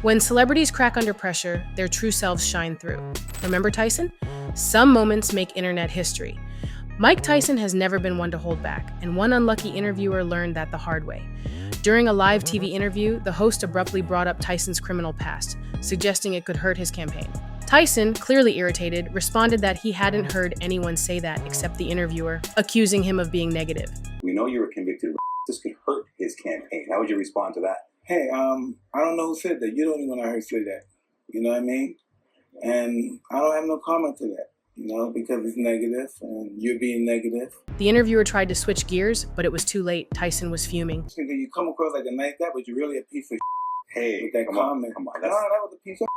When celebrities crack under pressure, their true selves shine through. Remember Tyson? Some moments make internet history. Mike Tyson has never been one to hold back, and one unlucky interviewer learned that the hard way. During a live TV interview, the host abruptly brought up Tyson's criminal past, suggesting it could hurt his campaign. Tyson, clearly irritated, responded that he hadn't heard anyone say that except the interviewer, accusing him of being negative. We know you're a convicted. This could hurt his campaign. How would you respond to that? Hey, I don't know who said that. You're the only one I heard say that. You know what I mean? And I don't have no comment to that, because it's negative and you're being negative. The interviewer tried to switch gears, but it was too late. Tyson was fuming. You come across like a nice guy, but you're really a piece of Hey, with that comment. Come on. No, that was a piece of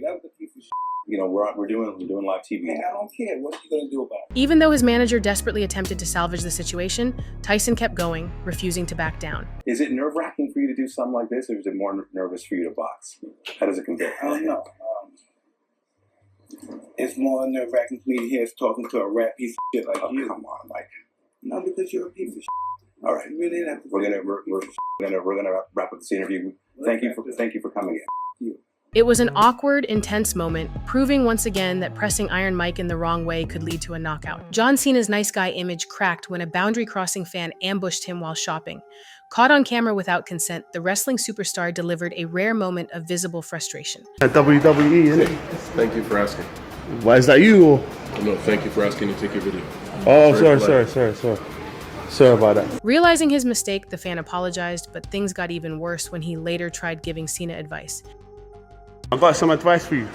That was a piece of we're doing live TV. And I don't care. What are you going to do about it? Even though his manager desperately attempted to salvage the situation, Tyson kept going, refusing to back down. Is it nerve-wracking for you to do something like this, or is it more nervous for you to box? How does it compare? I don't know. It's more nerve-wracking for me to hear us talking to a rat piece of shit like you. Come on, Mike. No, because you're a piece of shit. All right. You really didn't have to. We're gonna wrap up this interview. Thank you for coming in. It was an awkward, intense moment, proving once again that pressing Iron Mike in the wrong way could lead to a knockout. John Cena's nice guy image cracked when a boundary-crossing fan ambushed him while shopping. Caught on camera without consent, the wrestling superstar delivered a rare moment of visible frustration. At WWE, isn't it? Thank you for asking. Why is that you? Or? No, thank you for asking to take your video. Oh, sorry. Sorry about that. Realizing his mistake, the fan apologized, but things got even worse when he later tried giving Cena advice. I've got some advice for you.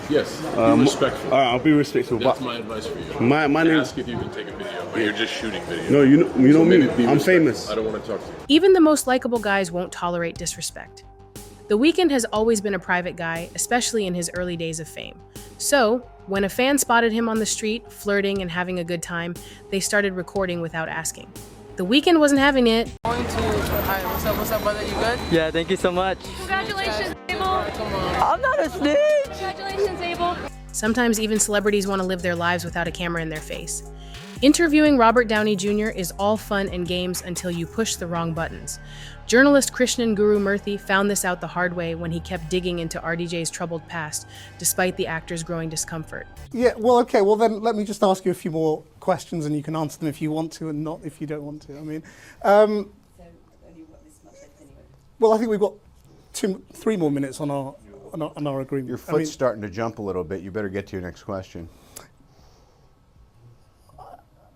Yes, be respectful. All right, I'll be respectful. That's my advice for you. My name. Ask if you can take a video, but you're just shooting video. No, you know So me. I'm famous. I don't want to talk to you. Even the most likable guys won't tolerate disrespect. The Weeknd has always been a private guy, especially in his early days of fame. So, when a fan spotted him on the street, flirting and having a good time, they started recording without asking. The Weeknd wasn't having it. Hi, what's up, brother? You good? Yeah, thank you so much. Congratulations, Abel. Come on. I'm not a snitch. Congratulations, Abel. Sometimes even celebrities want to live their lives without a camera in their face. Interviewing Robert Downey Jr. is all fun and games until you push the wrong buttons. Journalist Krishnan Guru Murthy found this out the hard way when he kept digging into RDJ's troubled past, despite the actor's growing discomfort. Yeah, well, okay, well then let me just ask you a few more questions and you can answer them if you want to and not if you don't want to. I mean, well, I think we've got 3 more minutes on our agreement. Your foot's starting to jump a little bit. You better get to your next question.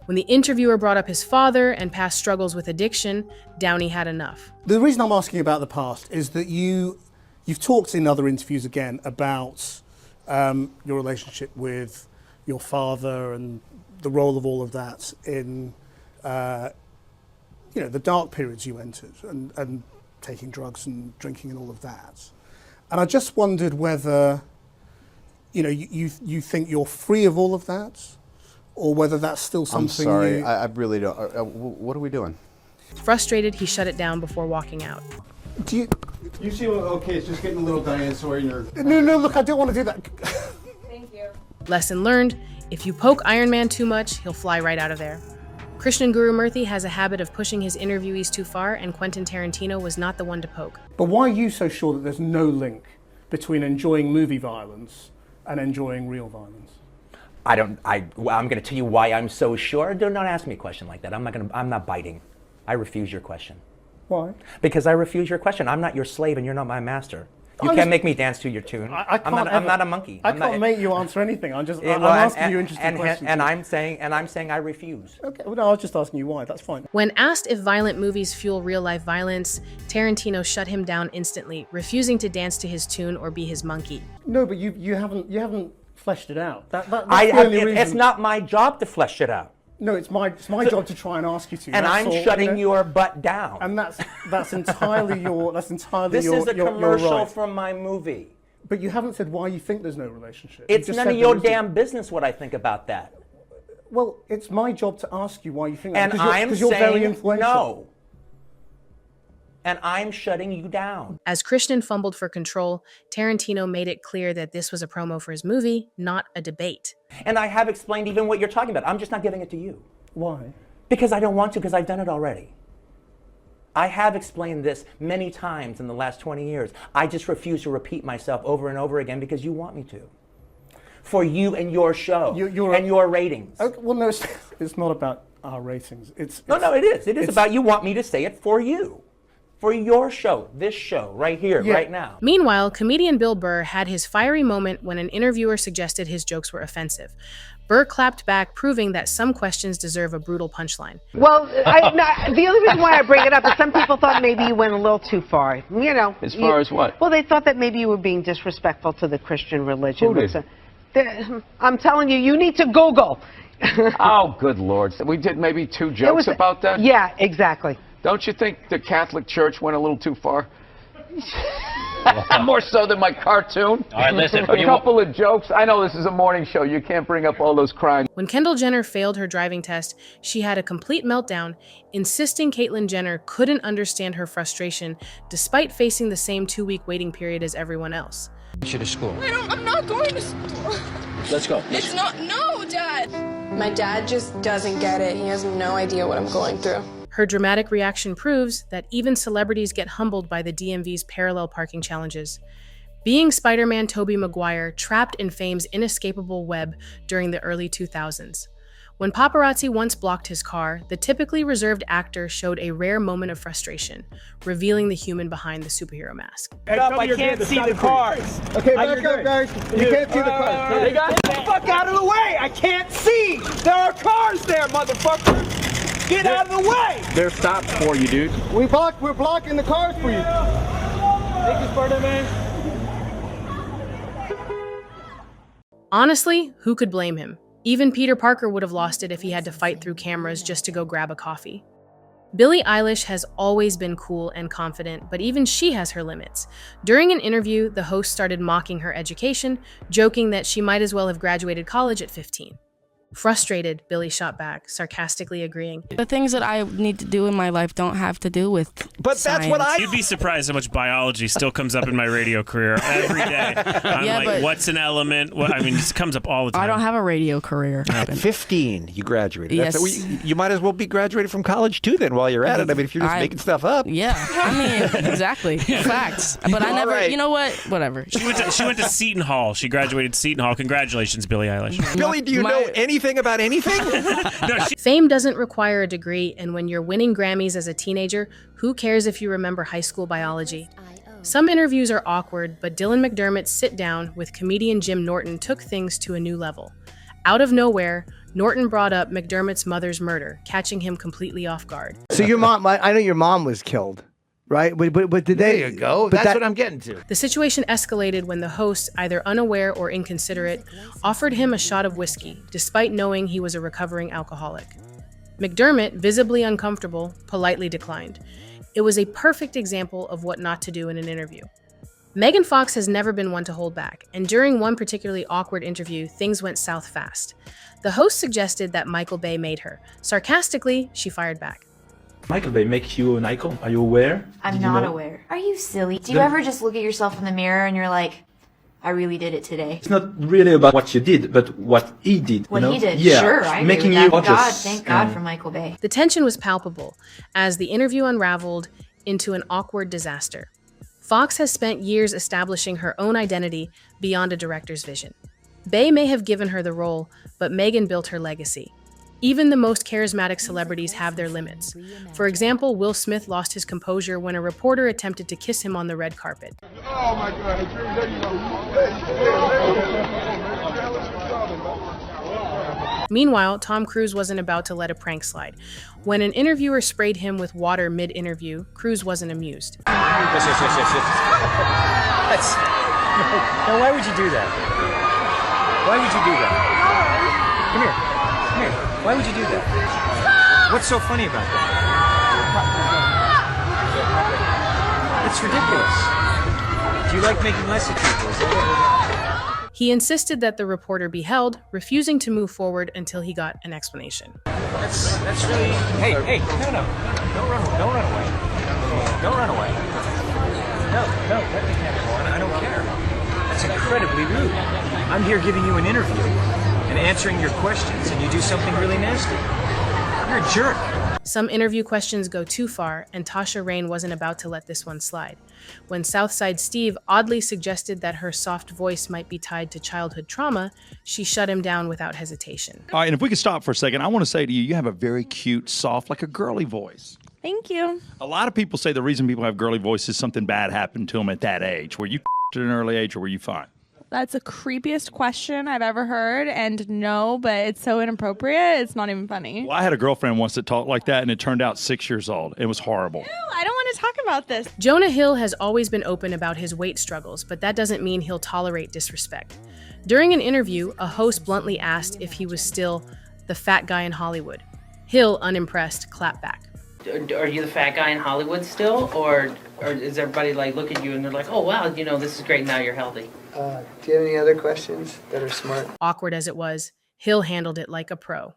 When the interviewer brought up his father and past struggles with addiction, Downey had enough. The reason I'm asking about the past is that you've talked in other interviews again about your relationship with your father and the role of all of that in the dark periods you entered and taking drugs and drinking and all of that. And I just wondered whether you think you're free of all of that, or whether that's still something. I'm sorry, I really don't. What are we doing? Frustrated, he shut it down before walking out. Do you see? Okay, it's just getting a little dinosaur in your. No, look, I don't want to do that. Thank you. Lesson learned: if you poke Iron Man too much, he'll fly right out of there. Krishnan Guru Murthy has a habit of pushing his interviewees too far, and Quentin Tarantino was not the one to poke. But why are you so sure that there's no link between enjoying movie violence and enjoying real violence? I'm going to tell you why I'm so sure. Do not ask me a question like that. I'm not biting. I refuse your question. Why? Because I refuse your question. I'm not your slave and you're not my master. You can't make me dance to your tune. I'm not a monkey. I can't make you answer anything. I'm asking you interesting questions. And I'm saying I refuse. Okay. Well, no, I was just asking you why. That's fine. When asked if violent movies fuel real-life violence, Tarantino shut him down instantly, refusing to dance to his tune or be his monkey. No, but you haven't fleshed it out. That's the only reason. It's not my job to flesh it out. No, it's my job to try and ask you to. And I'm shutting your butt down. And that's entirely your This is a commercial from my movie. But you haven't said why you think there's no relationship. It's none of your damn business what I think about that. Well, it's my job to ask you why you think that. And I'm saying very influential. no. And I'm shutting you down. As Krishnan fumbled for control, Tarantino made it clear that this was a promo for his movie, not a debate. And I have explained even what you're talking about. I'm just not giving it to you. Why? Because I don't want to, because I've done it already. I have explained this many times in the last 20 years. I just refuse to repeat myself over and over again because you want me to. For you and your show and your ratings. Well, no, it's not about our ratings. No, it is. It is about you want me to say it for you. For your show, this show, right here, right now. Meanwhile, comedian Bill Burr had his fiery moment when an interviewer suggested his jokes were offensive. Burr clapped back, proving that some questions deserve a brutal punchline. Well, the only reason why I bring it up is some people thought maybe you went a little too far. You know. As far as what? Well, they thought that maybe you were being disrespectful to the Christian religion. Who did? I'm telling you need to Google. Oh, good Lord. We did maybe 2 jokes about that? Yeah, exactly. Don't you think the Catholic Church went a little too far? More so than my cartoon. All right, listen. A couple of jokes. I know this is a morning show. You can't bring up all those crimes. When Kendall Jenner failed her driving test, she had a complete meltdown, insisting Caitlyn Jenner couldn't understand her frustration despite facing the same 2-week waiting period as everyone else. To school. I'm not going to school. Let's go. It's not. No, Dad. My dad just doesn't get it. He has no idea what I'm going through. Her dramatic reaction proves that even celebrities get humbled by the DMV's parallel parking challenges. Being Spider-Man Tobey Maguire trapped in fame's inescapable web during the early 2000s. When paparazzi once blocked his car, the typically reserved actor showed a rare moment of frustration, revealing the human behind the superhero mask. I can't see the cars. Okay, back up, guys. You can't see the cars. They got Get the fuck out of the way! I can't see! There are cars there, motherfucker! Get out of the way! They're stopped for you, dude. We're blocking the cars for you. Thank you, Spider-Man. Honestly, who could blame him? Even Peter Parker would have lost it if he had to fight through cameras just to go grab a coffee. Billie Eilish has always been cool and confident, but even she has her limits. During an interview, the host started mocking her education, joking that she might as well have graduated college at 15. Frustrated, Billie shot back, sarcastically agreeing. The things that I need to do in my life don't have to do with science. You'd be surprised how much biology still comes up in my radio career every day. I'm like, what's an element? It comes up all the time. I don't have a radio career. At 15, you graduated. Yes. You might as well be graduated from college, too, then, while you're at it. I mean, if you're just making stuff up. Yeah, I mean, exactly. Facts. But I never, you know what? Whatever. She went to Seton Hall. She graduated Seton Hall. Congratulations, Billie Eilish. Billie, do you know anything about anything? Fame doesn't require a degree, and when you're winning Grammys as a teenager, who cares if you remember high school biology? Some interviews are awkward, but Dylan McDermott's sit down with comedian Jim Norton took things to a new level. Out of nowhere, Norton brought up McDermott's mother's murder, catching him completely off guard. So your mom, I know your mom was killed, right? But did they? There you go. That's what I'm getting to. The situation escalated when the host, either unaware or inconsiderate, offered him a shot of whiskey, despite knowing he was a recovering alcoholic. McDermott, visibly uncomfortable, politely declined. It was a perfect example of what not to do in an interview. Megan Fox has never been one to hold back, and during one particularly awkward interview, things went south fast. The host suggested that Michael Bay made her. Sarcastically, she fired back. Michael Bay makes you an icon. Are you aware? I'm not aware. Are you silly? Do you ever just look at yourself in the mirror and you're like, I really did it today? It's not really about what you did, but what he did. What he did, yeah. Sure, I agree Making with that. you Thank God for Michael Bay. The tension was palpable as the interview unraveled into an awkward disaster. Fox has spent years establishing her own identity beyond a director's vision. Bay may have given her the role, but Megan built her legacy. Even the most charismatic celebrities have their limits. For example, Will Smith lost his composure when a reporter attempted to kiss him on the red carpet. Oh my God. Meanwhile, Tom Cruise wasn't about to let a prank slide. When an interviewer sprayed him with water mid-interview, Cruise wasn't amused. Yes. Now, why would you do that? Why would you do that? Come here. Why would you do that? What's so funny about that? It's ridiculous. Do you like making less of people? Is that what? He insisted that the reporter be held, refusing to move forward until he got an explanation. That's really. Hey, no. Don't run away. Don't run away. No, let me have it on. I don't care. That's incredibly rude. I'm here giving you an interview and answering your questions, and you do something really nasty. You're a jerk. Some interview questions go too far, and Tasha Rain wasn't about to let this one slide. When Southside Steve oddly suggested that her soft voice might be tied to childhood trauma, she shut him down without hesitation. All right, and if we could stop for a second, I want to say to you, you have a very cute, soft, like a girly voice. Thank you. A lot of people say the reason people have girly voices is something bad happened to them at that age. Were you at an early age, or were you fine? That's the creepiest question I've ever heard, and no, but it's so inappropriate, it's not even funny. Well, I had a girlfriend once that talked like that, and it turned out 6 years old. It was horrible. Ew, I don't want to talk about this. Jonah Hill has always been open about his weight struggles, but that doesn't mean he'll tolerate disrespect. During an interview, a host bluntly asked if he was still the fat guy in Hollywood. Hill, unimpressed, clapped back. Are you the fat guy in Hollywood still, or is everybody like look at you and they're like, oh wow, you know, this is great, now you're healthy? Do you have any other questions that are smart? Awkward as it was, Hill handled it like a pro.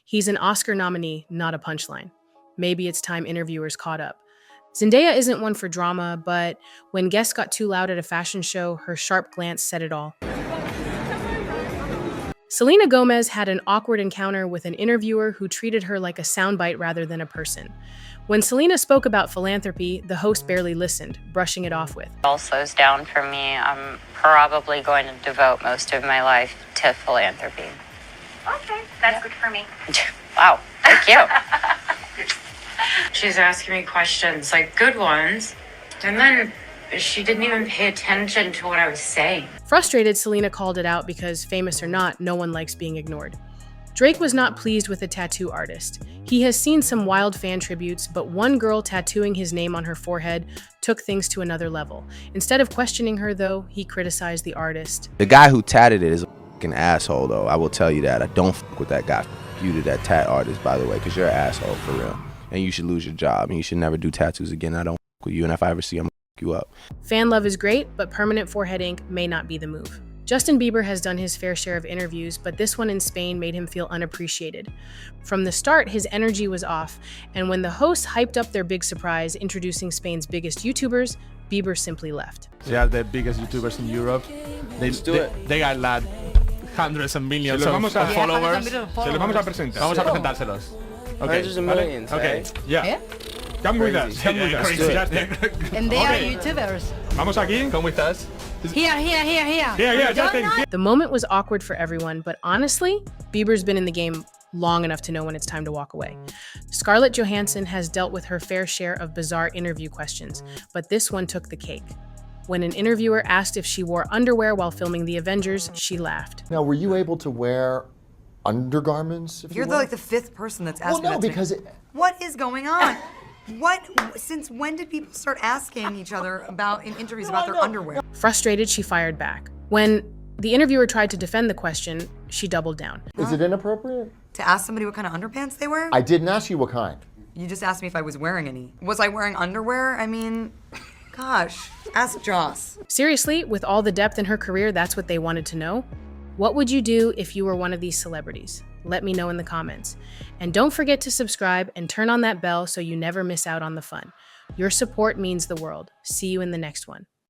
He's an Oscar nominee, not a punchline. Maybe it's time interviewers caught up. Zendaya isn't one for drama, but when guests got too loud at a fashion show, her sharp glance said it all. Selenagomez had an awkward encounter with an interviewer who treated her like a soundbite rather than a person. When Selena spoke about philanthropy, the host barely listened, brushing it off with, All slows down for me. I'm probably going to devote most of my life to philanthropy. Okay, that's good for me. Wow, thank you. She's asking me questions, like good ones, and then she didn't even pay attention to what I was saying. Frustrated, Selena called it out because, famous or not, no one likes being ignored. Drake was not pleased with the tattoo artist. He has seen some wild fan tributes, but one girl tattooing his name on her forehead took things to another level. Instead of questioning her, though, he criticized the artist. The guy who tatted it is a fucking asshole, though. I will tell you that. I don't fuck with that guy. You to that tat artist, by the way, because you're an asshole for real. And you should lose your job, and you should never do tattoos again. I don't fuck with you, and if I ever see him, I'll fuck you up. Fan love is great, but permanent forehead ink may not be the move. Justin Bieber has done his fair share of interviews, but this one in Spain made him feel unappreciated. From the start, his energy was off, and when the hosts hyped up their big surprise introducing Spain's biggest YouTubers, Bieber simply left. They are the biggest YouTubers in Europe. They are like hundreds of millions of followers. Se los vamos a presentar. Vamos a presentárselos. Okay. Hundreds of millions. Okay. Right? Yeah. Come with us. Come with us. And they are YouTubers. Vamos aquí. Come with us. Here. Here, Justin. The moment was awkward for everyone, but honestly, Bieber's been in the game long enough to know when it's time to walk away. Scarlett Johansson has dealt with her fair share of bizarre interview questions, but this one took the cake. When an interviewer asked if she wore underwear while filming The Avengers, she laughed. Now, were you able to wear undergarments? You're like the fifth person that's asking well, no, that because to me. What is going on? Since when did people start asking each other in interviews about their underwear? Frustrated, she fired back. When the interviewer tried to defend the question, she doubled down. Is it inappropriate? To ask somebody what kind of underpants they wear? I didn't ask you what kind. You just asked me if I was wearing any. Was I wearing underwear? I mean, gosh, ask Joss. Seriously, with all the depth in her career, that's what they wanted to know? What would you do if you were one of these celebrities? Let me know in the comments. And don't forget to subscribe and turn on that bell so you never miss out on the fun. Your support means the world. See you in the next one.